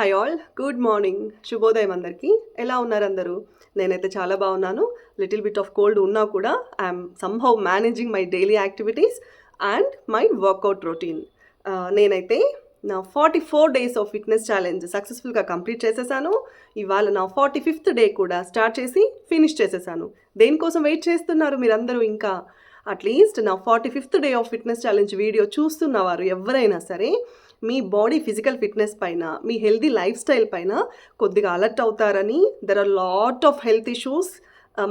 Hi all, good morning, శుభోదయం అందరికీ. ఎలా ఉన్నారు అందరూ? నేనైతే చాలా బాగున్నాను. లిటిల్ బిట్ ఆఫ్ కోల్డ్ ఉన్నా కూడా I'm somehow managing my daily activities and my workout routine. నేనైతే నా 44 డేస్ ఆఫ్ ఫిట్నెస్ ఛాలెంజ్ సక్సెస్ఫుల్గా కంప్లీట్ చేసేసాను. ఇవాళ నా 45th డే కూడా స్టార్ట్ చేసి ఫినిష్ చేసేసాను. దేనికోసం వెయిట్ చేస్తున్నారు మీరందరూ? ఇంకా అట్లీస్ట్ నా 45th day of fitness challenge video చూస్తున్నవారు ఎవరైనా సరే మీ బాడీ ఫిజికల్ ఫిట్నెస్ పైన, మీ హెల్దీ లైఫ్ స్టైల్ పైన కొద్దిగా అలర్ట్ అవుతారని. There are lot of health issues.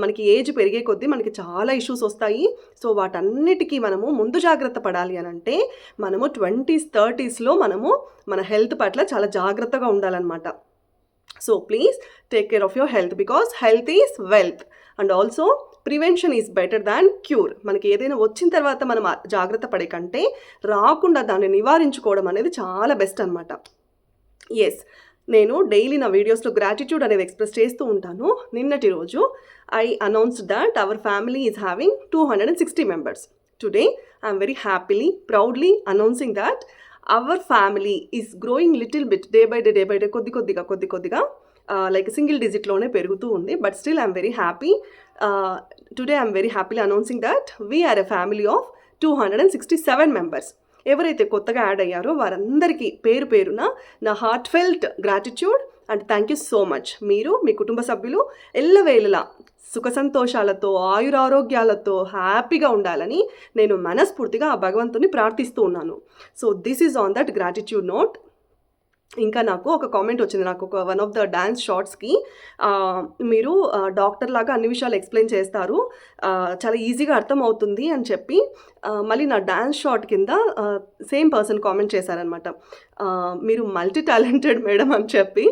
మనకి ఏజ్ పెరిగే కొద్దీ మనకి చాలా ఇష్యూస్ వస్తాయి. సో వాటన్నిటికీ మనము ముందు జాగ్రత్త పడాలి అని అంటే మనము 20s 30sలో మనము మన హెల్త్ పట్ల చాలా జాగ్రత్తగా ఉండాలన్నమాట. So please take care of your health because health is wealth and also prevention is better than cure. మనకి ఏదైనా వచ్చిన తర్వాత మనం జాగ్రత్త పడే కంటే రాకుండా దాన్ని నివారించుకోవడం అనేది చాలా బెస్ట్ అనమాట. ఎస్, నేను డైలీ నా వీడియోస్లో గ్రాటిట్యూడ్ అనేది ఎక్స్ప్రెస్ చేస్తూ ఉంటాను. నిన్నటి రోజు I announced that our family is having 260 members. Today I'm very happily proudly announcing that our family is growing little bit day by day కొద్ది కొద్దిగా లైక్ సింగిల్ డిజిట్లోనే పెరుగుతూ ఉంది. But still I'm very happy. Today I'm very happily announcing that we are a family of 267 members. ఎవరైతే కొత్తగా add అయ్యారో వారందరికీ పేరు పేరున నా heart felt gratitude and thank you so much. మీరు మీ కుటుంబ సభ్యులు ఎల్లవేళలా సుఖ సంతోషాలతో ఆయురారోగ్యాలతో హ్యాపీగా ఉండాలని నేను మనస్ఫూర్తిగా ఆ భగవంతుని ప్రార్థిస్తూ ఉన్నాను. So this is on that gratitude note. ఇంకా నాకు ఒక కామెంట్ వచ్చింది, నాకు ఒక వన్ ఆఫ్ ద డాన్స్ షార్ట్స్కి మీరు డాక్టర్ లాగా అన్ని విషయాలు ఎక్స్ప్లెయిన్ చేస్తారు, చాలా ఈజీగా అర్థమవుతుంది అని చెప్పి మళ్ళీ నా డాన్స్ షార్ట్ కింద సేమ్ పర్సన్ కామెంట్ చేశారనమాట. మీరు మల్టీ టాలెంటెడ్ మేడం అని చెప్పి.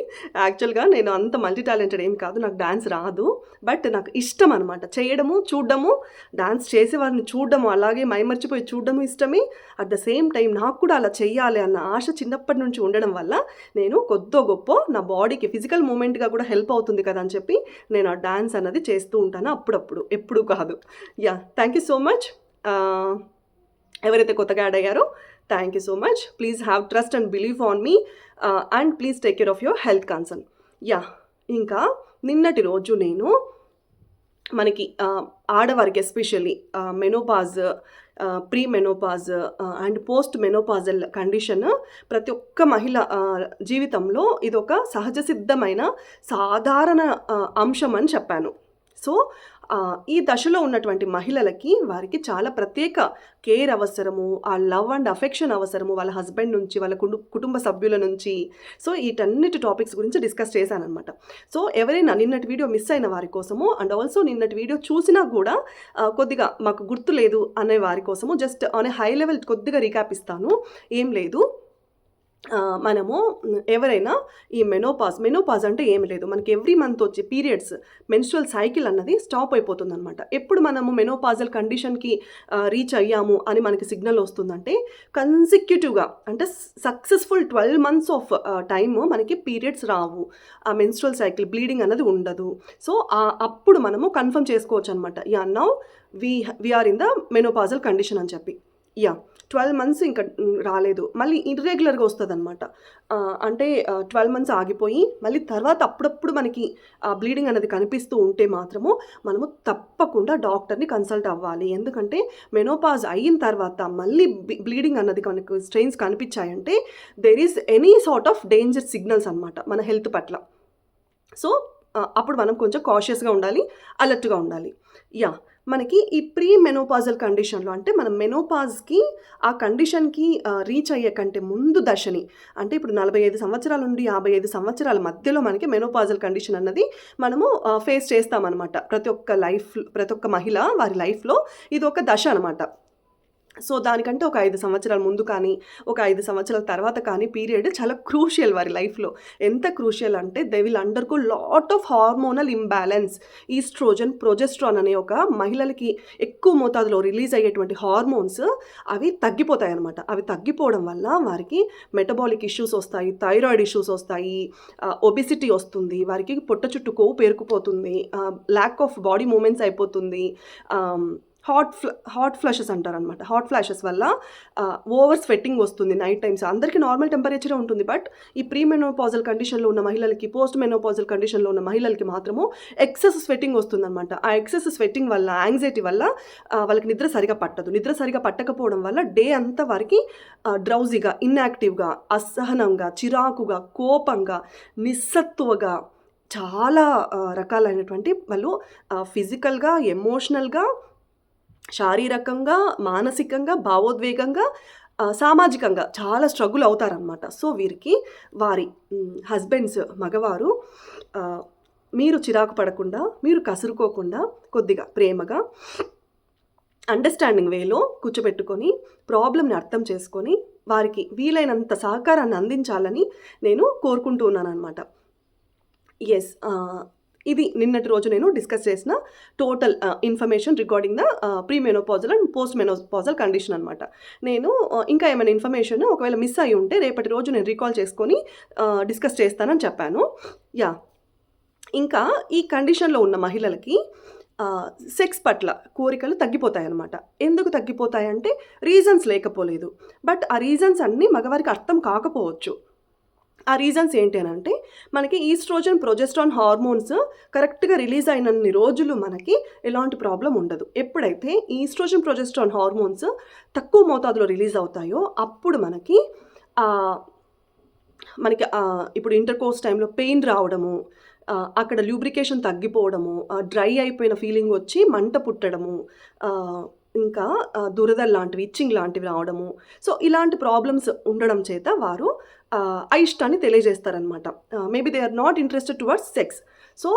యాక్చువల్గా నేను అంత మల్టీ టాలెంటెడ్ ఏం కాదు, నాకు డాన్స్ రాదు. బట్ నాకు ఇష్టం అనమాట చేయడము, చూడడము, డాన్స్ చేసేవారిని చూడడము, అలాగే మైమర్చిపోయి చూడడము ఇష్టమే. అట్ ద సేమ్ టైం నాకు కూడా అలా చెయ్యాలి అన్న ఆశ చిన్నప్పటి నుంచి ఉండడం వల్ల నేను కొద్దో గొప్ప నా బాడీకి ఫిజికల్ మూమెంట్గా కూడా హెల్ప్ అవుతుంది కదా అని చెప్పి నేను ఆ డాన్స్ అన్నది చేస్తూ ఉంటాను అప్పుడప్పుడు, ఎప్పుడు కాదు. Yeah, thank you so much. ఎవరైతే కొత్తగా యాడ్ అయ్యారో thank you so much. Please have trust and believe on me and please take care of your health concern. Yeah, ఇంకా నిన్నటి రోజు నేను మనకి ఆడవారికి especially menopause, pre menopause and post menopausal condition ప్రతి ఒక్క మహిళ జీవితంలో ఇది ఒక సహజ సిద్ధమైన సాధారణ అంశం అని చెప్పాను. సో ఈ దశలో ఉన్నటువంటి మహిళలకి వారికి చాలా ప్రత్యేక కేర్ అవసరము, ఆ లవ్ అండ్ అఫెక్షన్ అవసరము వాళ్ళ హస్బెండ్ నుంచి, వాళ్ళ కుటుంబ సభ్యుల నుంచి. సో వీటన్నిటి టాపిక్స్ గురించి డిస్కస్ చేశానమాట. సో ఎవరైనా నిన్నటి వీడియో మిస్ అయిన వారి కోసము అండ్ ఆల్సో నిన్నటి వీడియో చూసినా కూడా కొద్దిగా మాకు గుర్తు లేదు అనే వారి కోసము just on a high level కొద్దిగా రీక్యాప్ ఇస్తాను. ఏం లేదు, మనము ఎవరైనా ఈ మెనోపాజ్ అంటే ఏమి లేదు, మనకి ఎవ్రీ మంత్ వచ్చే పీరియడ్స్ మెన్స్ట్రువల్ సైకిల్ అన్నది స్టాప్ అయిపోతుంది అనమాట. ఎప్పుడు మనము మెనోపాజల్ కండిషన్కి రీచ్ అయ్యాము అని మనకి సిగ్నల్ వస్తుందంటే కన్సిక్యూటివ్గా అంటే సక్సెస్ఫుల్ 12 months ఆఫ్ టైము మనకి పీరియడ్స్ రావు, ఆ మెన్స్ట్రువల్ సైకిల్ బ్లీడింగ్ అన్నది ఉండదు. సో అప్పుడు మనము కన్ఫర్మ్ చేసుకోవచ్చు అనమాట, yeah now we are in the menopausal condition అని చెప్పి. యా, 12 months ఇంకా రాలేదు, మళ్ళీ ఇర్రెగ్యులర్గా వస్తుంది అనమాట. అంటే 12 months ఆగిపోయి మళ్ళీ తర్వాత అప్పుడప్పుడు మనకి బ్లీడింగ్ అనేది కనిపిస్తూ ఉంటే మాత్రము మనము తప్పకుండా డాక్టర్ని కన్సల్ట్ అవ్వాలి. ఎందుకంటే మెనోపాజ్ అయిన తర్వాత మళ్ళీ బ్లీడింగ్ అన్నది మనకు స్ట్రెయిన్స్ కనిపించాయంటే there is any sort of danger signals అనమాట మన హెల్త్ పట్ల. సో అప్పుడు మనం కొంచెం కాషియస్గా ఉండాలి, అలర్ట్గా ఉండాలి. యా, మనకి ఈ ప్రీ మెనోపాజల్ కండిషన్లో అంటే మనం మెనోపాజ్కి ఆ కండిషన్కి రీచ్ అయ్యే కంటే ముందు దశని, అంటే ఇప్పుడు 45 సంవత్సరాల నుండి 55 సంవత్సరాల మధ్యలో మనకి మెనోపాజల్ కండిషన్ అన్నది మనము ఫేస్ చేస్తామన్నమాట. ప్రతి ఒక్క మహిళ వారి లైఫ్లో ఇది ఒక దశ అనమాట. సో దానికంటే ఒక 5 సంవత్సరాల ముందు కానీ ఒక 5 సంవత్సరాల తర్వాత కానీ పీరియడ్ చాలా క్రూషియల్ వారి లైఫ్లో. ఎంత క్రూషియల్ అంటే they will undergo lot of hormonal imbalance. Estrogen, progesterone అనే ఒక మహిళలకి ఎక్కువ మోతాదులో రిలీజ్ అయ్యేటువంటి హార్మోన్స్ అవి తగ్గిపోతాయి అనమాట. అవి తగ్గిపోవడం వల్ల వారికి మెటబాలిక్ ఇష్యూస్ వస్తాయి, థైరాయిడ్ ఇష్యూస్ వస్తాయి, ఒబిసిటీ వస్తుంది, వారికి పొట్ట చుట్టూ కొవ్వు పేరుకుపోతుంది, ల్యాక్ ఆఫ్ బాడీ మూమెంట్స్ అయిపోతుంది, హాట్ ఫ్లషెస్ అంటారనమాట. హాట్ ఫ్లాషెస్ వల్ల ఓవర్ స్వెట్టింగ్ వస్తుంది నైట్ టైమ్స్. అందరికీ నార్మల్ టెంపరేచరే ఉంటుంది, బట్ ఈ ప్రీ మెనోపాజల్ కండిషన్లో ఉన్న మహిళలకి, పోస్ట్ మెనోపాజల్ కండిషన్లో ఉన్న మహిళలకి మాత్రము ఎక్సెస్ స్వెట్టింగ్ వస్తుందన్నమాట. ఆ ఎక్సెస్ స్వెట్టింగ్ వల్ల, యాంగ్జైటీ వల్ల వాళ్ళకి నిద్ర సరిగా పట్టదు. నిద్ర సరిగా పట్టకపోవడం వల్ల డే అంతా వారికి డ్రౌజీగా, ఇన్యాక్టివ్గా, అసహనంగా, చిరాకుగా, కోపంగా, నిస్సత్తువగా, చాలా రకాలైనటువంటి వాళ్ళు ఫిజికల్గా, ఎమోషనల్గా, శారీరకంగా, మానసికంగా, భావోద్వేగంగా, సామాజికంగా చాలా స్ట్రగుల్ అవుతారనమాట. సో వీరికి వారి హస్బెండ్స్, మగవారు మీరు చిరాకు పడకుండా, మీరు కసురుకోకుండా, కొద్దిగా ప్రేమగా అండర్స్టాండింగ్ వేలో కూర్చోబెట్టుకొని ప్రాబ్లమ్ని అర్థం చేసుకొని వారికి వీలైనంత సహకారాన్ని అందించాలని నేను కోరుకుంటూ ఉన్నాను అనమాట. ఎస్, ఇది నిన్నటి రోజు నేను డిస్కస్ చేసిన total information regarding the pre menopausal and post menopausal condition అనమాట. నేను ఇంకా ఏమైనా ఇన్ఫర్మేషన్ ఒకవేళ మిస్ అయ్యి ఉంటే రేపటి రోజు నేను రీకాల్ చేసుకొని డిస్కస్ చేస్తానని చెప్పాను. యా, ఇంకా ఈ కండిషన్లో ఉన్న మహిళలకి సెక్స్ పట్ల కోరికలు తగ్గిపోతాయన్నమాట. ఎందుకు తగ్గిపోతాయంటే రీజన్స్ లేకపోలేదు, బట్ ఆ రీజన్స్ అన్నీ మగవారికి అర్థం కాకపోవచ్చు. ఆ రీజన్స్ ఏంటి అని అంటే, మనకి ఈస్ట్రోజన్, ప్రొజెస్ట్రాన్ హార్మోన్స్ కరెక్ట్గా రిలీజ్ అయినన్ని రోజులు మనకి ఎలాంటి ప్రాబ్లం ఉండదు. ఎప్పుడైతే ఈస్ట్రోజన్, ప్రొజెస్ట్రాన్ హార్మోన్స్ తక్కువ మోతాదులో రిలీజ్ అవుతాయో అప్పుడు మనకి ఇప్పుడు ఇంటర్కోర్స్ టైంలో పెయిన్ రావడము, అక్కడ ల్యూబ్రికేషన్ తగ్గిపోవడము, డ్రై అయిపోయిన ఫీలింగ్ వచ్చి మంట పుట్టడము, ఇంకా దురద లాంటివి, ఇచ్చింగ్ లాంటివి రావడము. సో ఇలాంటి ప్రాబ్లమ్స్ ఉండడం చేత వారు అయిష్టాన్ని తెలియజేస్తారనమాట. Maybe they are not interested towards sex. So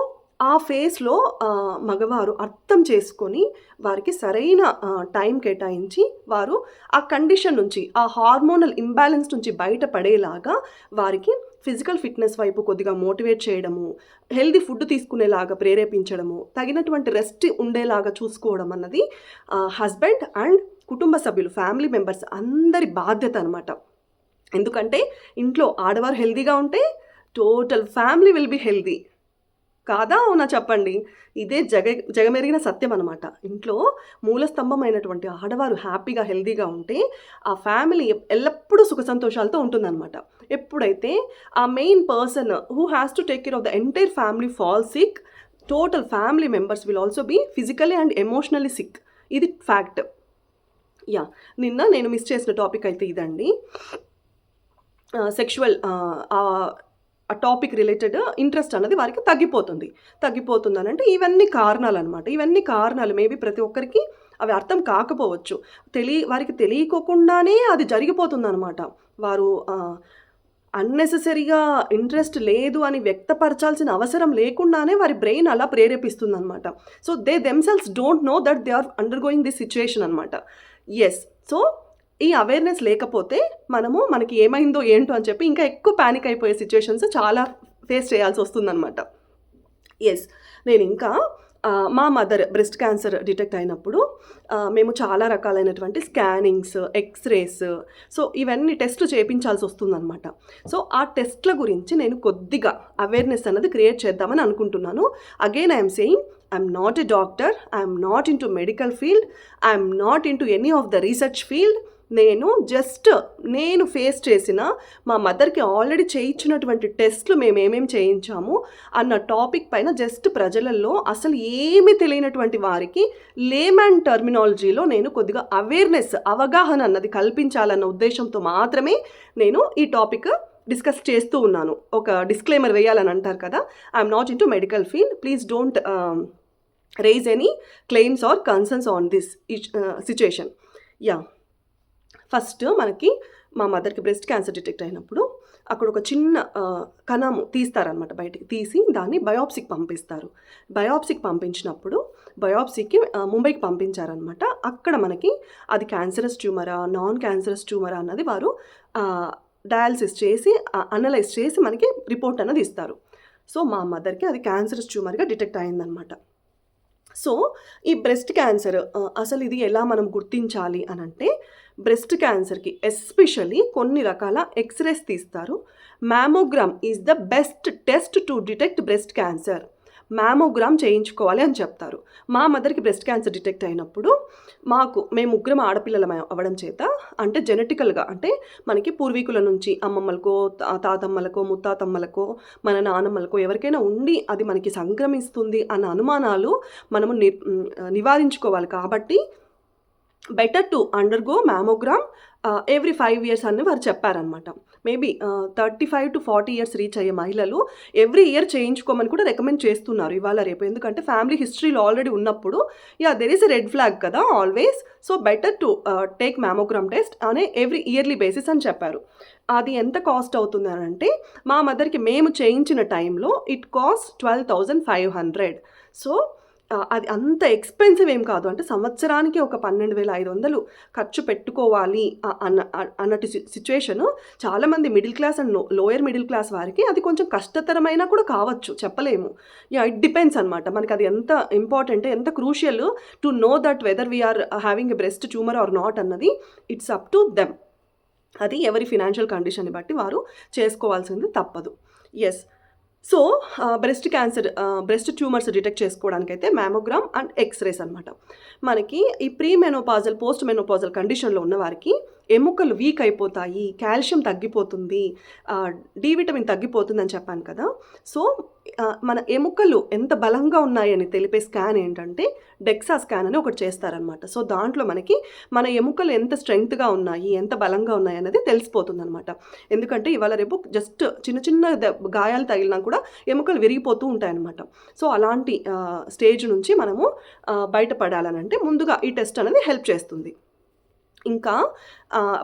ఆ ఫేస్లో మగవారు అర్థం చేసుకొని వారికి సరైన టైం కేటాయించి వారు ఆ కండిషన్ నుంచి, ఆ హార్మోనల్ ఇంబ్యాలెన్స్ నుంచి బయటపడేలాగా వారికి ఫిజికల్ ఫిట్నెస్ వైపు కొద్దిగా మోటివేట్ చేయడము, హెల్దీ ఫుడ్ తీసుకునేలాగా ప్రేరేపించడము, తగినటువంటి రెస్ట్ ఉండేలాగా చూసుకోవడం అన్నది హస్బెండ్ అండ్ కుటుంబ సభ్యులు, ఫ్యామిలీ మెంబర్స్ అందరి బాధ్యత అనమాట. ఎందుకంటే ఇంట్లో ఆడవారు హెల్దీగా ఉంటే total family will be healthy. కాదా అవునా చెప్పండి? ఇదే జగమెరిగిన సత్యం అనమాట. ఇంట్లో మూలస్తంభమైనటువంటి ఆడవారు హ్యాపీగా, హెల్దీగా ఉంటే ఆ ఫ్యామిలీ ఎల్లప్పుడూ సుఖ సంతోషాలతో ఉంటుందన్నమాట. ఎప్పుడైతే ఆ main person who has to take care of the entire family fall sick, total family members will also be physically and emotionally sick. ఇది ఫ్యాక్ట్. యా, నిన్న నేను మిస్ చేసిన టాపిక్ అయితే ఇదండి. సెక్షువల్ ఆ టాపిక్ రిలేటెడ్ ఇంట్రెస్ట్ అన్నది వారికి తగ్గిపోతుంది అని అంటే ఇవన్నీ కారణాలు అనమాట. ఇవన్నీ కారణాలు మేబీ ప్రతి ఒక్కరికి అవి అర్థం కాకపోవచ్చు, వారికి తెలియకోకుండానే అది జరిగిపోతుంది అనమాట. వారు అన్నెసెసరీగా ఇంట్రెస్ట్ లేదు అని వ్యక్తపరచాల్సిన అవసరం లేకుండానే వారి బ్రెయిన్ అలా ప్రేరేపిస్తుంది అనమాట. So they themselves don't know that they are undergoing this situation అనమాట. ఎస్, సో ఈ అవేర్నెస్ లేకపోతే మనకి ఏమైందో ఏంటో అని చెప్పి ఇంకా ఎక్కువ ప్యానిక్ అయిపోయే సిచ్యుయేషన్స్ చాలా ఫేస్ చేయాల్సి వస్తుందన్నమాట. ఎస్, నేను ఇంకా మా మదర్ బ్రెస్ట్ క్యాన్సర్ డిటెక్ట్ అయినప్పుడు మేము చాలా రకాలైనటువంటి స్కానింగ్స్, ఎక్స్రేస్, సో ఇవన్నీ టెస్ట్లు చేయించాల్సి వస్తుందన్నమాట. సో ఆ టెస్ట్ల గురించి నేను కొద్దిగా అవేర్నెస్ అన్నది క్రియేట్ చేద్దామని అనుకుంటున్నాను. Again I'm saying, I'm not a doctor, I'm not into medical field, I'm not into any of the research field. నేను ఫేస్ చేసిన మా మదర్కి ఆల్రెడీ చేయించినటువంటి టెస్ట్లు మేము ఏమేమి చేయించాము అన్న టాపిక్ పైన జస్ట్ ప్రజలలో అసలు ఏమీ తెలియనటువంటి వారికి లేమన్ టర్మినాలజీలో నేను కొద్దిగా అవగాహన అన్నది కల్పించాలన్న ఉద్దేశంతో మాత్రమే నేను ఈ టాపిక్ డిస్కస్ చేస్తూ ఉన్నాను. ఒక డిస్క్లైమర్ వేయాలని అంటారు కదా, I'm not into medical field, please don't raise any claims or concerns on this situation. Yeah, first మనకి మా మదర్కి బ్రెస్ట్ క్యాన్సర్ డిటెక్ట్ అయినప్పుడు అక్కడ ఒక చిన్న కణము తీస్తారనమాట, బయటికి తీసి దాన్ని బయాప్సీకి పంపిస్తారు. బయాప్సీకి పంపించినప్పుడు బయాప్సీకి ముంబైకి పంపించారనమాట. అక్కడ మనకి అది క్యాన్సరస్ ట్యూమరా, నాన్ క్యాన్సరస్ ట్యూమరా అన్నది వారు డయాలసిస్ చేసి అనలైజ్ చేసి మనకి రిపోర్ట్ అన్నది ఇస్తారు. సో మా మదర్కి అది క్యాన్సరస్ ట్యూమర్గా డిటెక్ట్ అయిందనమాట. సో ఈ బ్రెస్ట్ క్యాన్సర్ అసలు ఇది ఎలా మనం గుర్తించాలి అని అంటే, బ్రెస్ట్ క్యాన్సర్కి ఎస్పెషల్లీ కొన్ని రకాల ఎక్స్రేస్ తీస్తారు. Mammogram is the best test to detect breast cancer. Mammogram చేయించుకోవాలి అని చెప్తారు. మా మదర్కి బ్రెస్ట్ క్యాన్సర్ డిటెక్ట్ అయినప్పుడు మేము ముగ్గురం ఆడపిల్లలం అవ్వడం చేత, అంటే జెనెటికల్గా, అంటే మనకి పూర్వీకుల నుంచి అమ్మమ్మలకో తాతమ్మలకో ముత్తాతమ్మలకో మన నానమ్మలకో ఎవరికైనా ఉండి అది మనకి సంక్రమిస్తుంది అన్న అనుమానాలు మనము నివారించుకోవాలి. కాబట్టి better to undergo mammogram every 5 years అని వారు చెప్పారనమాట. మేబీ 35 to 40 years రీచ్ అయ్యే మహిళలు ఎవ్రీ ఇయర్ చేయించుకోమని కూడా రికమెండ్ చేస్తున్నారు ఇవాళ రేపు. ఎందుకంటే ఫ్యామిలీ హిస్టరీలో ఆల్రెడీ ఉన్నప్పుడు there is a red flag కదా always. So better to take mammogram test అనే ఎవ్రీ ఇయర్లీ బేసిస్ అని చెప్పారు. అది ఎంత కాస్ట్ అవుతుంది అని అంటే, మా మదర్కి మేము చేయించిన టైంలో ఇట్ కాస్ట్ 12,500. సో అది అంత ఎక్స్పెన్సివ్ ఏం కాదు. అంటే సంవత్సరానికి ఒక 12,500 ఖర్చు పెట్టుకోవాలి అన్నట్టు సిచ్యువేషను చాలామంది middle class and lower middle class వారికి అది కొంచెం కష్టతరమైనా కూడా కావచ్చు, చెప్పలేము. ఇట్ డిపెండ్స్ అనమాట. మనకి అది ఎంత ఇంపార్టెంట్, ఎంత crucial to know that whether we are having a breast tumour or not అన్నది ఇట్స్ అప్ టు దెమ్. అది ఎవరి ఫినాన్షియల్ కండిషన్ని బట్టి వారు చేసుకోవాల్సింది తప్పదు. Yes. So breast tumours detect చేసుకోవడానికైతే మ్యామోగ్రామ్ అండ్ ఎక్స్రేస్ అనమాట. మనకి ఈ ప్రీమెనోపాజల్ పోస్ట్ మెనోపాజల్ కండిషన్లో ఉన్న వారికి ఎముకలు వీక్ అయిపోతాయి, కాల్షియం తగ్గిపోతుంది, డి విటమిన్ తగ్గిపోతుంది అని చెప్పాను కదా. సో మన ఎముకలు ఎంత బలంగా ఉన్నాయని తెలిపే స్కాన్ ఏంటంటే డెక్సా స్కాన్ అని ఒకటి చేస్తారనమాట. సో దాంట్లో మనకి మన ఎముకలు ఎంత స్ట్రెంగ్త్గా ఉన్నాయి, ఎంత బలంగా ఉన్నాయి అనేది తెలిసిపోతుంది అనమాట. ఎందుకంటే ఇవాళ రేపు జస్ట్ చిన్న చిన్న గాయాలు తగిలినా కూడా ఎముకలు విరిగిపోతూ ఉంటాయన్నమాట. సో అలాంటి స్టేజ్ నుంచి మనము బయటపడాలనంటే ముందుగా ఈ టెస్ట్ అనేది హెల్ప్ చేస్తుంది. ఇంకా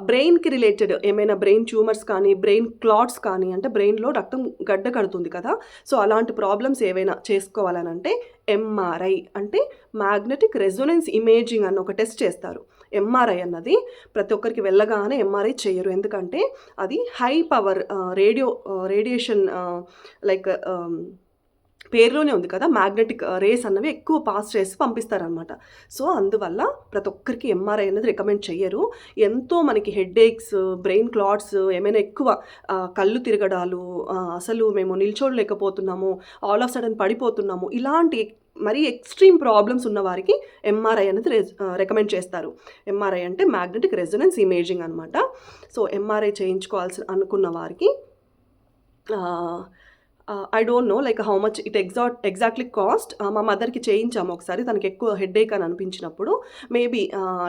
బ్రెయిన్కి రిలేటెడ్ ఏమైనా బ్రెయిన్ ట్యూమర్స్ కానీ, బ్రెయిన్ క్లాట్స్ కానీ, అంటే బ్రెయిన్లో రక్తం గడ్డ కడుతుంది కదా. సో అలాంటి ప్రాబ్లమ్స్ ఏవైనా చేసుకోవాలనంటే ఎంఆర్ఐ అంటే మ్యాగ్నెటిక్ రెజొనెన్స్ ఇమేజింగ్ అన్న ఒక టెస్ట్ చేస్తారు. ఎంఆర్ఐ అన్నది ప్రతి ఒక్కరికి వెళ్ళగానే ఎంఆర్ఐ చేయరు. ఎందుకంటే అది హై పవర్ రేడియేషన్ లైక్ పేరులోనే ఉంది కదా, మ్యాగ్నెటిక్ రేస్ అన్నవి ఎక్కువ పాస్ చేసి పంపిస్తారనమాట. సో అందువల్ల ప్రతి ఒక్కరికి ఎంఆర్ఐ అనేది రికమెండ్ చెయ్యరు. ఎంతో మనకి హెడ్ఏక్స్, బ్రెయిన్ క్లాట్స్, ఏమైనా ఎక్కువ కళ్ళు తిరగడాలు, అసలు మేము నిల్చోడలేకపోతున్నాము, ఆల్ ఆఫ్ సడన్ పడిపోతున్నాము, ఇలాంటి మరీ ఎక్స్ట్రీమ్ ప్రాబ్లమ్స్ ఉన్న వారికి ఎంఆర్ఐ అనేది రికమెండ్ చేస్తారు. ఎంఆర్ఐ అంటే మ్యాగ్నెటిక్ రెజొనెన్స్ ఇమేజింగ్ అనమాట. సో ఎంఆర్ఐ చేయించుకోవాల్సి అనుకున్న వారికి I don't know like how much it exactly cost. మా మదర్కి చేయించాము ఒకసారి, తనకి ఎక్కువ హెడ్ఏక్ అని అనిపించినప్పుడు. మేబీ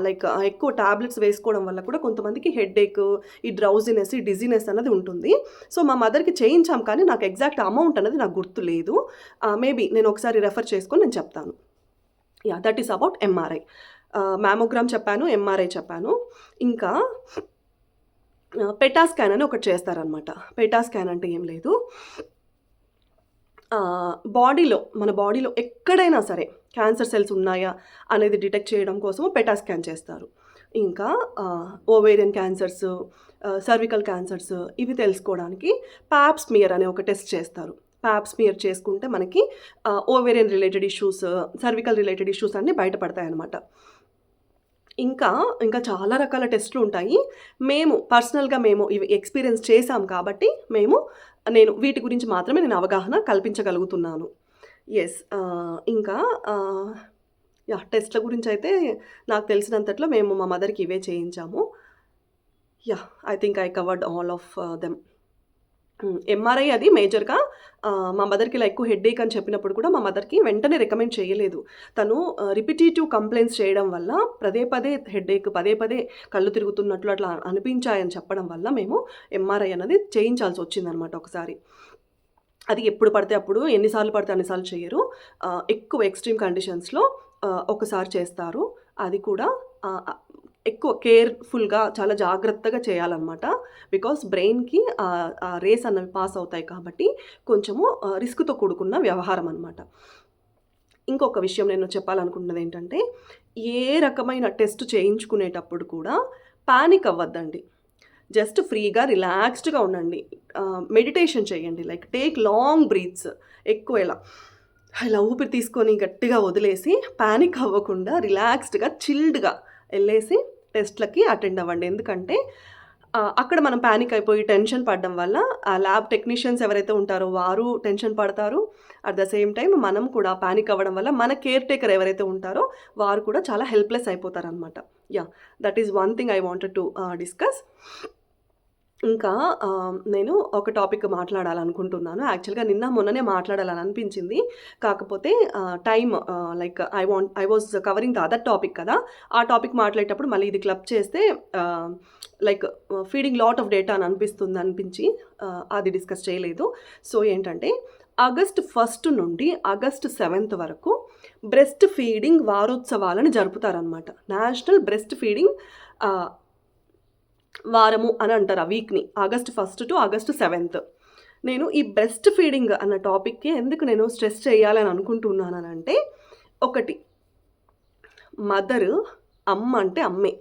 లైక్ ఎక్కువ ట్యాబ్లెట్స్ వేసుకోవడం వల్ల కూడా కొంతమందికి హెడ్ఏక్, ఈ డ్రౌజినెస్, ఈ డిజీనెస్ అన్నది ఉంటుంది. సో మా మదర్కి చేయించాం, కానీ నాకు ఎగ్జాక్ట్ అమౌంట్ అనేది నాకు గుర్తు లేదు. మేబీ నేను ఒకసారి రెఫర్ చేసుకొని నేను చెప్తాను. That is about MRI. Mammogram చెప్పాను, ఎంఆర్ఐ చెప్పాను. ఇంకా పెటా స్కాన్ అని ఒకటి చేస్తారనమాట. పెటా స్కాన్ అంటే ఏం లేదు, మన బాడీలో ఎక్కడైనా సరే క్యాన్సర్ సెల్స్ ఉన్నాయా అనేది డిటెక్ట్ చేయడం కోసం పెటా స్కాన్ చేస్తారు. ఇంకా ఓవేరియన్ క్యాన్సర్స్, సర్వికల్ క్యాన్సర్స్ ఇవి తెలుసుకోవడానికి పాప్ స్మియర్ అనే ఒక టెస్ట్ చేస్తారు. పాప్ స్మియర్ చేసుకుంటే మనకి ovarian related issues, cervical related issues అన్నీ బయటపడతాయి అన్నమాట. ఇంకా చాలా రకాల టెస్టులు ఉంటాయి. పర్సనల్గా ఇవి ఎక్స్పీరియన్స్ చేశాం కాబట్టి నేను వీటి గురించి మాత్రమే నేను అవగాహన కల్పించగలుగుతున్నాను. ఎస్. ఇంకా టెస్ట్ల గురించి అయితే నాకు తెలిసినంతట్లో మేము మా మదర్కి ఇవే చేయించాము. I think I covered all of them. MRI అది మేజర్గా మా మదర్కి ఇలా ఎక్కువ హెడ్ఏక్ అని చెప్పినప్పుడు కూడా మా మదర్కి వెంటనే రికమెండ్ చేయలేదు. తను రిపిటేటివ్ కంప్లైంట్స్ చేయడం వల్ల పదే హెడ్ఏక్, పదే కళ్ళు తిరుగుతున్నట్లు అట్లా అనిపించాయని చెప్పడం వల్ల మేము ఎంఆర్ఐ అనేది చేయించాల్సి వచ్చిందనమాట ఒకసారి. అది ఎప్పుడు పడితే అప్పుడు, ఎన్నిసార్లు పడితే అన్నిసార్లు చేయరు. ఎక్కువ ఎక్స్ట్రీమ్ కండిషన్స్లో ఒకసారి చేస్తారు. అది కూడా ఎక్కువ కేర్ఫుల్గా, చాలా జాగ్రత్తగా చేయాలన్నమాట. బికాస్ బ్రెయిన్కి రేస్ అన్నవి పాస్ అవుతాయి కాబట్టి కొంచెము రిస్క్తో కూడుకున్న వ్యవహారం అనమాట. ఇంకొక విషయం నేను చెప్పాలనుకుంటున్నది ఏంటంటే, ఏ రకమైన టెస్ట్ చేయించుకునేటప్పుడు కూడా పానిక్ అవ్వద్దండి. జస్ట్ ఫ్రీగా రిలాక్స్డ్గా ఉండండి. మెడిటేషన్ చేయండి. Like take long breaths. ఎక్కువ ఇలా ఊపిరి తీసుకొని గట్టిగా వదిలేసి పానిక్ అవ్వకుండా రిలాక్స్డ్గా చిల్డ్గా వెళ్ళేసి టెస్ట్లకి అటెండ్ అవ్వండి. ఎందుకంటే అక్కడ మనం పానిక్ అయిపోయి టెన్షన్ పడడం వల్ల ఆ ల్యాబ్ టెక్నీషియన్స్ ఎవరైతే ఉంటారో వారు టెన్షన్ పడతారు. అట్ ద సేమ్ టైమ్ మనం కూడా పానిక్ అవ్వడం వల్ల మన కేర్ టేకర్ ఎవరైతే ఉంటారో వారు కూడా చాలా హెల్ప్‌లెస్ అయిపోతారనమాట. Yeah! That is one thing I wanted to discuss. ఇంకా నేను ఒక టాపిక్ మాట్లాడాలనుకుంటున్నాను. యాక్చువల్‌గా నిన్న, మొన్ననే మాట్లాడాలని అనిపించింది. కాకపోతే time I was covering the other topic కదా! ఆ టాపిక్ మాట్లాడేటప్పుడు మళ్ళీ ఇది క్లబ్ చేస్తే ఆహ్, like feeding lot of data అని అనిపించి అది డిస్కస్ చేయలేదు. సో, ఏంటంటే ఆగస్ట్ 1 నుండి ఆగస్ట్ 7 వరకు బ్రెస్ట్ ఫీడింగ్ వారోత్సవాలను జరుపుతారనమాట. నేషనల్ బ్రెస్ట్ ఫీడింగ్ ఆహ్ వారము అని అంటారు ఆ వీక్‌ని. August 1 to August 7. నేను ఈ బ్రెస్ట్ ఫీడింగ్ అన్న టాపిక్‌కి ఎందుకు నేను స్ట్రెస్ చేయాలని అనుకుంటున్నాననంటే, ఒకటి అమ్మ అంటే అమ్మే.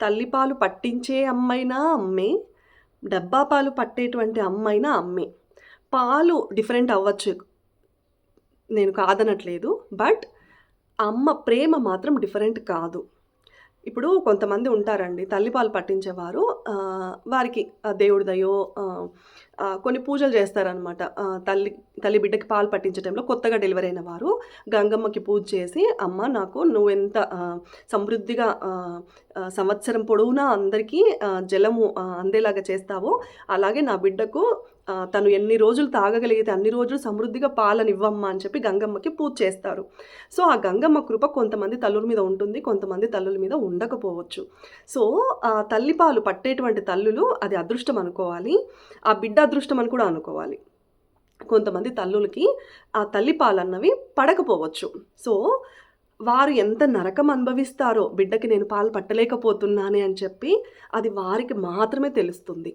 తల్లిపాలు పట్టించే అమ్మైనా అమ్మే, డబ్బా పాలు పట్టేటువంటి అమ్మైనా అమ్మే. పాలు డిఫరెంట్ అవ్వచ్చు, నేను కాదనట్లేదు. బట్ అమ్మ ప్రేమ మాత్రం డిఫరెంట్ కాదు. ఇప్పుడు కొంతమంది ఉంటారండి తల్లిపాలు పట్టించేవారు. వారికి దేవుడి దయో కొన్ని పూజలు చేస్తారనమాట. తల్లి బిడ్డకి పాలు పట్టించే టైంలో కొత్తగా డెలివరీ అయిన వారు గంగమ్మకి పూజ చేసి, "అమ్మ నాకు నువ్వెంత సమృద్ధిగా సంవత్సరం పొడవునా అందరికీ జలము అందేలాగా చేస్తావో, అలాగే నా బిడ్డకు తను ఎన్ని రోజులు తాగగలిగితే అన్ని రోజులు సమృద్ధిగా పాలనివ్వమ్మా" అని చెప్పి గంగమ్మకి పూజ చేస్తారు. సో, ఆ గంగమ్మ కృప కొంతమంది తల్లుల మీద ఉంటుంది, కొంతమంది తల్లుల మీద ఉండకపోవచ్చు. సో, తల్లిపాలు పట్టేటువంటి తల్లులు అది అదృష్టం అనుకోవాలి. ఆ బిడ్డ అదృష్టం అని కూడా అనుకోవాలి. కొంతమంది తల్లులకి ఆ తల్లిపాలన్నవి పడకపోవచ్చు. సో, వారు ఎంత నరకం అనుభవిస్తారో బిడ్డకి నేను పాలు పట్టలేకపోతున్నానే అని చెప్పి అది వారికి మాత్రమే తెలుస్తుంది.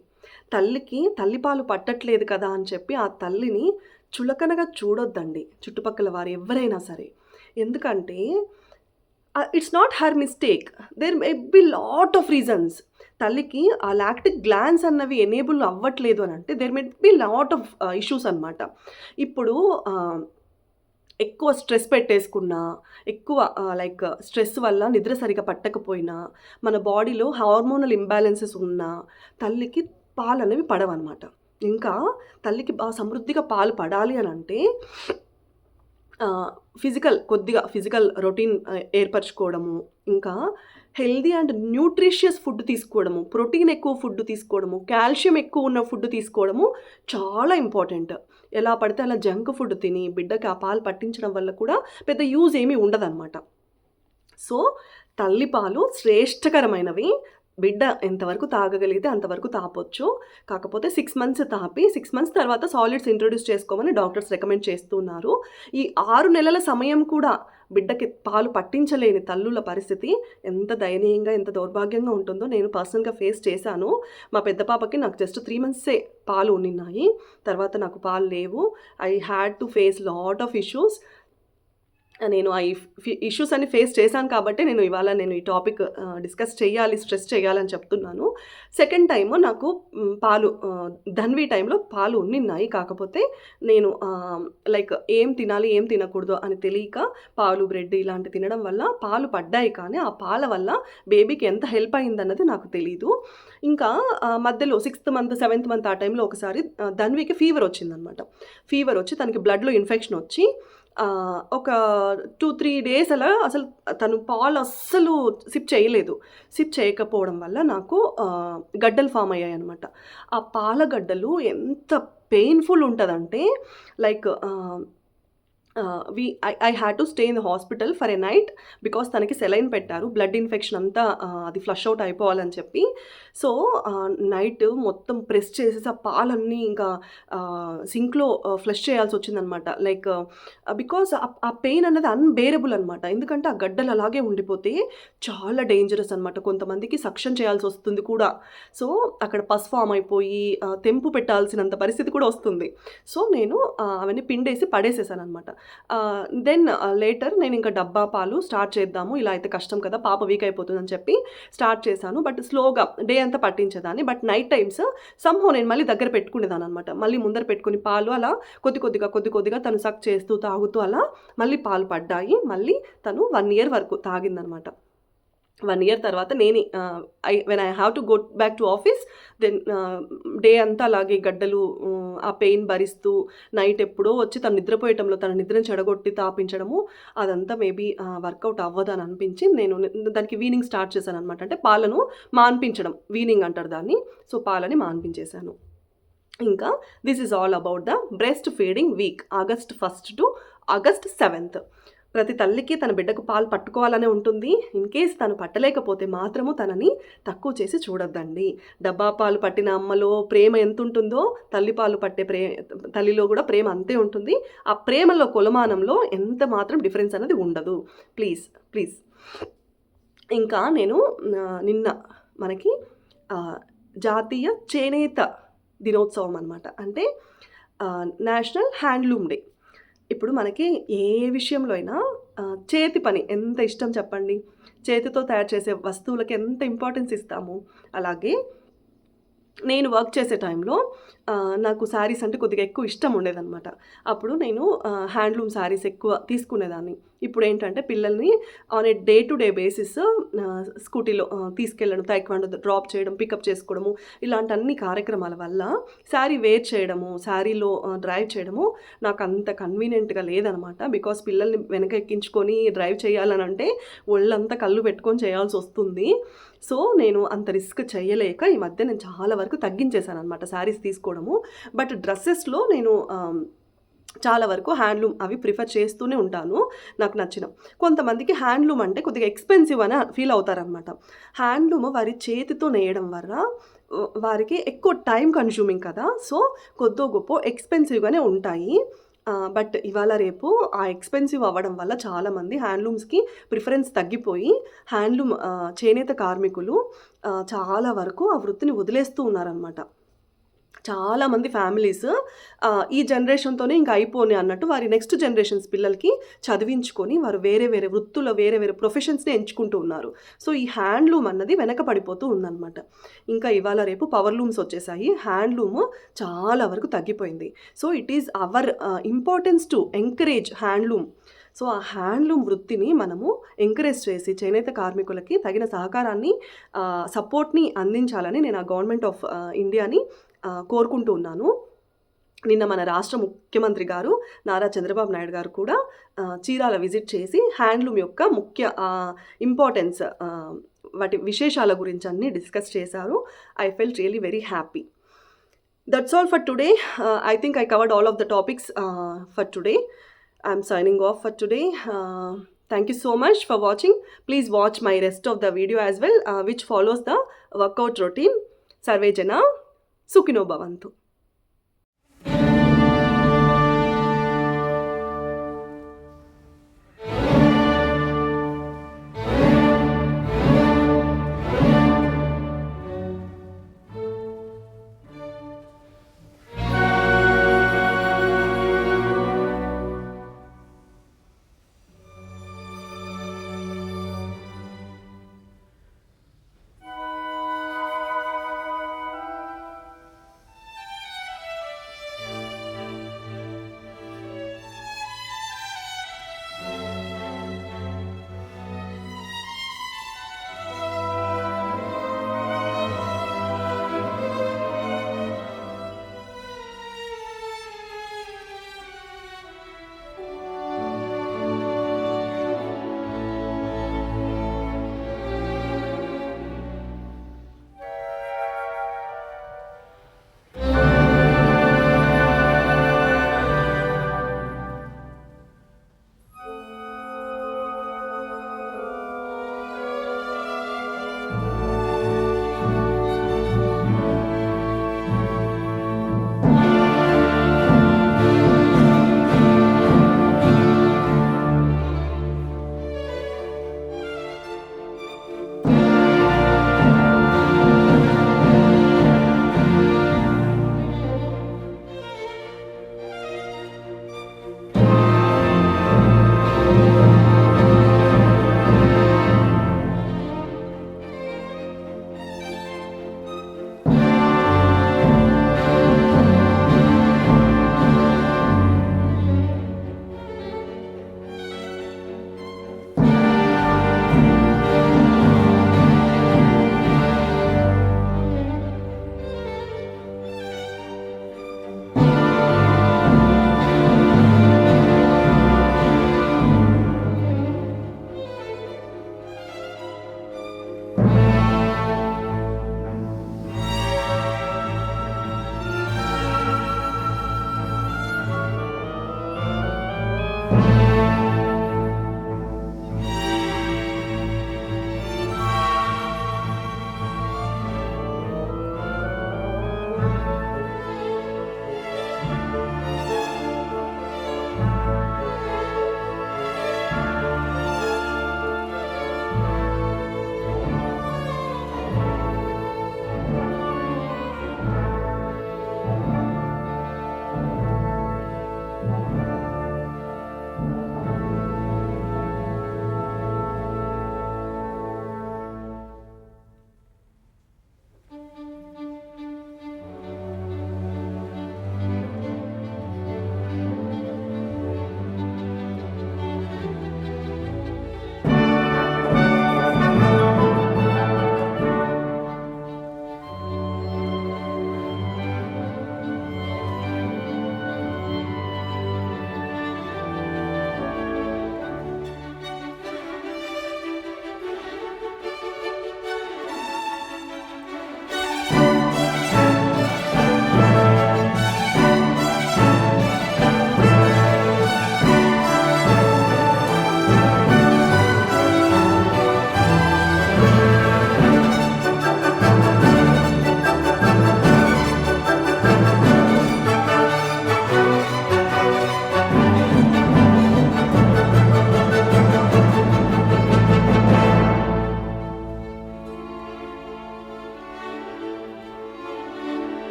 తల్లికి తల్లిపాలు పట్టట్లేదు కదా అని చెప్పి ఆ తల్లిని చులకనగా చూడొద్దండి చుట్టుపక్కల వారు ఎవ్వరైనా సరే. ఎందుకంటే it's not her mistake. There may be lot of reasons. తల్లికి ఆ లాక్టిక్ గ్లాండ్స్ అన్నవి ఎనేబుల్ అవ్వట్లేదు అని అంటే there may be lot of issues అనమాట. ఇప్పుడు ఎక్కువ స్ట్రెస్ పెట్టేసుకున్నా, ఎక్కువ స్ట్రెస్ వల్ల నిద్ర సరిగ్గా పట్టకపోయినా, మన బాడీలో హార్మోనల్ ఇంబాలెన్సెస్ ఉన్నా తల్లికి పాలనేవి పడవనమాట. ఇంకా తల్లికి సమృద్ధిగా పాలు పడాలి అనంటే ఫిజికల్ రొటీన్ ఏర్పరచుకోవడము, ఇంకా హెల్తీ అండ్ న్యూట్రిషియస్ ఫుడ్ తీసుకోవడము, ప్రోటీన్ ఎక్కువ ఫుడ్ తీసుకోవడము, కాల్షియం ఎక్కువ ఉన్న ఫుడ్ తీసుకోవడము చాలా ఇంపార్టెంట్. ఎలా పడితే అలా జంక్ ఫుడ్ తిని బిడ్డకి ఆ పాలు పట్టించడం వల్ల కూడా పెద్ద యూజ్ ఏమీ ఉండదన్నమాట. సో, తల్లిపాలు శ్రేష్టకరమైనవి. బిడ్డ ఎంతవరకు తాగగలిగితే అంతవరకు తాపొచ్చు. కాకపోతే 6 మంత్స్ తాపి 6 మంత్స్ తర్వాత సాలిడ్స్ ఇంట్రొడ్యూస్ చేసుకోమని డాక్టర్స్ రికమెండ్ చేస్తున్నారు. ఈ 6 నెలల సమయం కూడా బిడ్డకి పాలు పట్టించలేని తల్లుల పరిస్థితి ఎంత దయనీయంగా, ఎంత దౌర్భాగ్యంగా ఉంటుందో నేను పర్సనల్‌గా ఫేస్ చేశాను. మా పెద్ద పాపకి నాకు జస్ట్ 3 మంత్సే పాలు ఉండిన్నాయి. తర్వాత నాకు పాలు లేవు. I had to face lot of issues. నేను ఆ ఇష్యూస్ అన్ని ఫేస్ చేశాను కాబట్టి ఇవాళ ఈ టాపిక్ డిస్కస్ చేయాలి, స్ట్రెస్ చేయాలని చెప్తున్నాను. సెకండ్ టైము నాకు పాలు ధన్వి టైంలో పాలు ఉండిన్నాయి. కాకపోతే నేను ఏం తినాలి, ఏం తినకూడదు అని తెలియక పాలు, బ్రెడ్ ఇలాంటివి తినడం వల్ల పాలు పడ్డాయి. కానీ ఆ పాల వల్ల బేబీకి ఎంత హెల్ప్ అయిందన్నది నాకు తెలీదు. ఇంకా మధ్యలో 6th మంత్, 7th మంత్ ఆ టైంలో ఒకసారి ధన్వికి ఫీవర్ వచ్చిందనమాట. ఫీవర్ వచ్చి తనకి బ్లడ్‌లో ఇన్ఫెక్షన్ వచ్చి ఒక 2-3 డేస్ అలా అసలు తను పాలు అస్సలు సిప్ చేయలేదు. సిప్ చేయకపోవడం వల్ల నాకు గడ్డలు ఫామ్ అయ్యాయనమాట. ఆ పాల గడ్డలు ఎంత పెయిన్‌ఫుల్ ఉంటదంటే like I had to stay in the hospital for a night because తనకి సెలైన్ పెట్టారు. బ్లడ్ ఇన్ఫెక్షన్ అంతా అది ఫ్లష్ అవుట్ అయిపోవాలని చెప్పి. సో, నైట్ మొత్తం ప్రెస్ చేసేసి ఆ పాలన్నీ ఇంకా సింక్‌లో ఫ్లష్ చేయాల్సి వచ్చిందనమాట. బికాస్ ఆ పెయిన్ అన్నది అన్‌బేరబుల్ అనమాట. ఎందుకంటే ఆ గడ్డలు అలాగే ఉండిపోతే చాలా డేంజరస్ అనమాట. కొంతమందికి సక్షన్ చేయాల్సి వస్తుంది కూడా. సో, అక్కడ పస్ ఫామ్ అయిపోయి తెంపు పెట్టాల్సినంత పరిస్థితి కూడా వస్తుంది. సో, నేను అవన్నీ పిండేసి పడేసేసాననమాట. దెన్ లేటర్ నేను ఇంకా డబ్బా పాలు స్టార్ట్ చేద్దాము, ఇలా అయితే కష్టం కదా, పాప వీక్ అయిపోతుందని చెప్పి స్టార్ట్ చేశాను. బట్ స్లోగా డే అంతా పట్టించేదాన్ని. బట్ నైట్ టైమ్స్ సమ్‌హౌ నేను మళ్ళీ దగ్గర పెట్టుకునేదాన్ని అనమాట. మళ్ళీ ముందర పెట్టుకుని పాలు అలా కొద్ది కొద్దిగా తను సక్ చేస్తూ తాగుతూ అలా మళ్ళీ పాలు పడ్డాయి. మళ్ళీ తను 1 year వరకు తాగిందనమాట. 1 ఇయర్ తర్వాత నేనే when I have to go back to office then day అంతా అలాగే గడ్డలు, ఆ పెయిన్ భరిస్తూ నైట్ ఎప్పుడో వచ్చి తను నిద్రపోయేటంలో తన నిద్రను చెడగొట్టి తాపించడము అదంతా మేబీ వర్కౌట్ అవ్వదని అనిపించి నేను దానికి వీనింగ్ స్టార్ట్ చేశాను అనమాట. అంటే పాలను మాన్పించడం, వీనింగ్ అంటారు దాన్ని. సో పాలని మాన్పించేశాను. ఇంకా this is all about the breast feeding week, August 1st to August 7th. ప్రతి తల్లికి తన బిడ్డకు పాలు పట్టుకోవాలనే ఉంటుంది. ఇన్ కేస్ తను పట్టలేకపోతే మాత్రము తనని తక్కువ చేసి చూడొద్దండి. డబ్బా పాలు పట్టిన అమ్మలో ప్రేమ ఎంత ఉంటుందో తల్లి పాలు పట్టే తల్లిలో కూడా ప్రేమ అంతే ఉంటుంది. ఆ ప్రేమలో కొలమానంలో ఎంత మాత్రం డిఫరెన్స్ అనేది ఉండదు. Please please. ఇంకా నేను నిన్న మనకి జాతీయ చేనేత దినోత్సవం అనమాట. అంటే నేషనల్ హ్యాండ్లూమ్ డే. ఇప్పుడు మనకి ఏ విషయంలో అయినా చేతి పని ఎంత ఇష్టం చెప్పండి. చేతితో తయారు చేసే వస్తువులకి ఎంత ఇంపార్టెన్స్ ఇస్తాము. అలాగే నేను వర్క్ చేసే టైంలో నాకు శారీస్ అంటే కొద్దిగా ఎక్కువ ఇష్టం ఉండేదన్నమాట. అప్పుడు నేను హ్యాండ్లూమ్ శారీస్ ఎక్కువ తీసుకునేదాన్ని. ఇప్పుడు ఏంటంటే పిల్లల్ని on a day to day basis స్కూటీలో తీసుకెళ్ళడం, తైక్వాండో డ్రాప్ చేయడం, పికప్ చేసుకోవడము, ఇలాంటి అన్ని కార్యక్రమాల వల్ల శారీ వేర్ చేయడము, శారీలో డ్రైవ్ చేయడము నాకు అంత కన్వీనియంట్గా లేదనమాట. బికాస్ పిల్లల్ని వెనక ఎక్కించుకొని డ్రైవ్ చేయాలని అంటే ఒళ్ళంతా కళ్ళు పెట్టుకొని చేయాల్సి వస్తుంది. సో నేను అంత రిస్క్ చేయలేక ఈ మధ్య నేను చాలా వరకు తగ్గించేశాను అనమాట శారీస్ తీసుకోవడము. బట్ డ్రెస్సెస్లో నేను చాలా వరకు హ్యాండ్లూమ్ అవి ప్రిఫర్ చేస్తూనే ఉంటాను నాకు నచ్చిన. కొంతమందికి హ్యాండ్లూమ్ అంటే కొద్దిగా ఎక్స్పెన్సివ్ అని ఫీల్ అవుతారనమాట. హ్యాండ్లూమ్ వారి చేతితో నేయడం వల్ల వారికి ఎక్కువ టైం కన్జ్యూమింగ్ కదా, సో కొద్దో గొప్ప ఎక్స్పెన్సివ్గానే ఉంటాయి. బట్ ఇవాళ రేపు ఆ ఎక్స్పెన్సివ్ అవ్వడం వల్ల చాలామంది హ్యాండ్లూమ్స్కి ప్రిఫరెన్స్ తగ్గిపోయి హ్యాండ్లూమ్ చేనేత కార్మికులు చాలా వరకు ఆ వృత్తిని వదిలేస్తూ ఉన్నారనమాట. చాలామంది ఫ్యామిలీస్ ఈ జనరేషన్తోనే ఇంకా అయిపోని అన్నట్టు వారి నెక్స్ట్ జనరేషన్స్ పిల్లలకి చదివించుకొని వారు వేరే వేరే వృత్తుల్లో వేరే వేరే ప్రొఫెషన్స్ని ఎంచుకుంటూ ఉన్నారు. సో ఈ హ్యాండ్లూమ్ అన్నది వెనకపడిపోతూ ఉందన్నమాట. ఇంకా ఇవాళ రేపు పవర్ లూమ్స్ వచ్చేసాయి. హ్యాండ్లూమ్ చాలా వరకు తగ్గిపోయింది. So it is our importance to encourage handloom. So ఆ హ్యాండ్లూమ్ వృత్తిని మనము ఎంకరేజ్ చేసి చేనేత కార్మికులకి తగిన సహకారాన్ని, సపోర్ట్ని అందించాలని నేను ఆ గవర్నమెంట్ ఆఫ్ ఇండియాని కోరుకుంటూ ఉన్నాను. నిన్న మన రాష్ట్ర ముఖ్యమంత్రి గారు నారా చంద్రబాబు నాయుడు గారు కూడా చీరాల విజిట్ చేసి హ్యాండ్లూమ్ యొక్క ముఖ్య ఇంపార్టెన్స్, వాటి విశేషాల గురించి అన్నీ డిస్కస్ చేశారు. I felt really very happy. That's all for today. I think I covered all of the topics for today. I'm signing off for today. Thank you so much for watching. Please watch my rest of the video as well, which follows the workout routine. Sarve Jana Sukhino Bhavantu.